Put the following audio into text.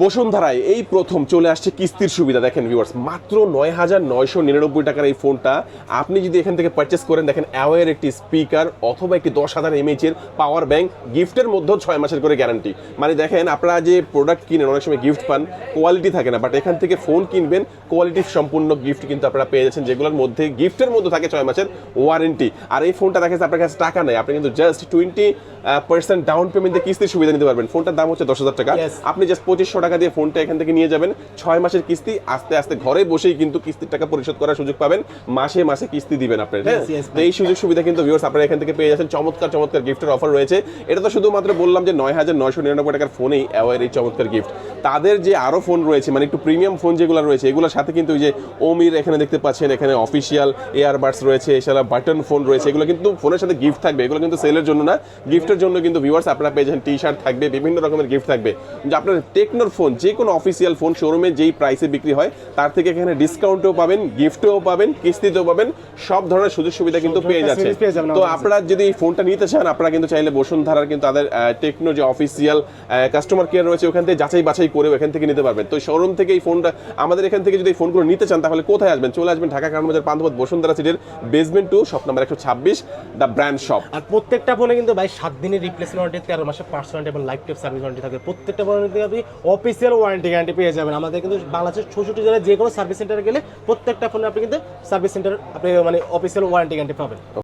বসুন্ধরায় এই প্রথম চলে আসছে কিস্তির সুবিধা। দেখেন ভিউয়ার্স, মাত্র ৯,৯৯৯ টাকার এই ফোনটা আপনি যদি এখান থেকে পারচেস করেন, দেখেন অ্যাওয়ের একটি স্পিকার অথবা একটি 10,000 mAh এর পাওয়ার ব্যাংক, গিফটের মধ্যেও 6 মাসের করে গ্যারান্টি। মানে দেখেন, আপনারা যে প্রোডাক্ট কিনেন অনেক সময় গিফট পান, কোয়ালিটি থাকে না, বাট এখান থেকে ফোন কিনবেন কোয়ালিটি সম্পূর্ণ গিফট কিন্তু আপনারা পেয়ে যাচ্ছেন, যেগুলোর মধ্যে গিফটের মধ্যে থাকে 6 মাসের ওয়ারেন্টি। আর এই ফোনটা দেখা যাচ্ছে আপনার কাছে টাকা নেই, আপনি কিন্তু জাস্ট 20% ডাউন পেমেন্টে কিস্তির সুবিধা নিতে পারবেন। ফোনটার দাম হচ্ছে 10,000 টাকা, আপনি জাস্ট 2500 টাকা দিয়ে ফোনটা এখান থেকে নিয়ে যাবেন। 6 মাসের কিস্তি, আস্তে আস্তে ঘরে বসেই কিন্তু কিস্তির টাকা পরিশোধ করার সুযোগ পাবেন, মাসে মাসে কিস্তি দিবেন আপনার। হ্যাঁ, তো এই সুযোগ সুবিধা কিন্তু ভিউয়ার্স আপনারা এখান থেকে পেয়ে যাচ্ছেন। চমৎকার চমৎকার গিফটের অফার রয়েছে। এটা তো শুধুমাত্র বললাম যে 9,999 টাকার ফোনেই অ্যাওয়ের এই চমৎকার গিফট। তাদের যে আরো ফোন রয়েছে, মানে একটু প্রিমিয়াম ফোন যেগুলো রয়েছে, এগুলোর সাথে কিন্তু ওই যে ওমির এখানে দেখতে পাচ্ছেন, এখানে অফিসিয়াল এয়ারবাডস রয়েছে, এছাড়া বাটন ফোন রয়েছে, এগুলো কিন্তু ফোনের সাথে গিফট থাকবে। এগুলো কিন্তু সেলের জন্য না, গিফটের জন্য কিন্তু ভিউয়ার্স আপনারা পেয়ে যাচ্ছেন। টি শার্ট থাকবে, বিভিন্ন রকমের গিফট থাকবে। যে আপনার টেকনোর ফোন, যে কোনো অফিসিয়াল ফোন শোরুমে যেই প্রাইসে বিক্রি হয় তার থেকে এখানে ডিসকাউন্টও পাবেন, গিফটও পাবেন, কিস্তিতেও পাবেন, সব ধরনের সুযোগ সুবিধা কিন্তু পেয়ে যাচ্ছে। তো আপনারা যদি এই ফোনটা নিতে চান, আপনারা কিন্তু চাইলে বসুন্ধরার কিন্তু তাদের টেকনো যে অফিসিয়াল কাস্টমার কেয়ার রয়েছে ওখান থেকে যাচাই বাছাই করে এখান থেকে নিতে পারবেন। তো শোরুম থেকে এই ফোনটা আমাদের এখান থেকে যদি এই ফোনগুলো নিতে চান, তাহলে কোথায় আসবেন? চলে আসবেন ঢাকা কারণ বাজার পান্থপথ বসুন্ধরা সিটির basement 2 shop number 126, the brand shop. আর প্রত্যেকটা ফোনে কিন্তু ভাই 7 দিনের রিপ্লেসমেন্ট ওয়ারেন্টি, 13 মাসে পার্টস ওয়ারেন্টি এবং লাইফ টাইম সার্ভিস ওয়ারেন্টি থাকে। প্রত্যেকটা ফোনে কিন্তু আপনি অফিসিয়াল ওয়ারেন্টি গ্যারান্টি পেয়ে যাবেন। আমাদের কিন্তু বাংলাদেশের 66 জেলায় যে কোনো সার্ভিস সেন্টারে গেলে প্রত্যেকটা ফোনে আপনি কিন্তু সার্ভিস সেন্টার আপনি মানে অফিসিয়াল ওয়ারেন্টি গ্যারান্টি পাবেন।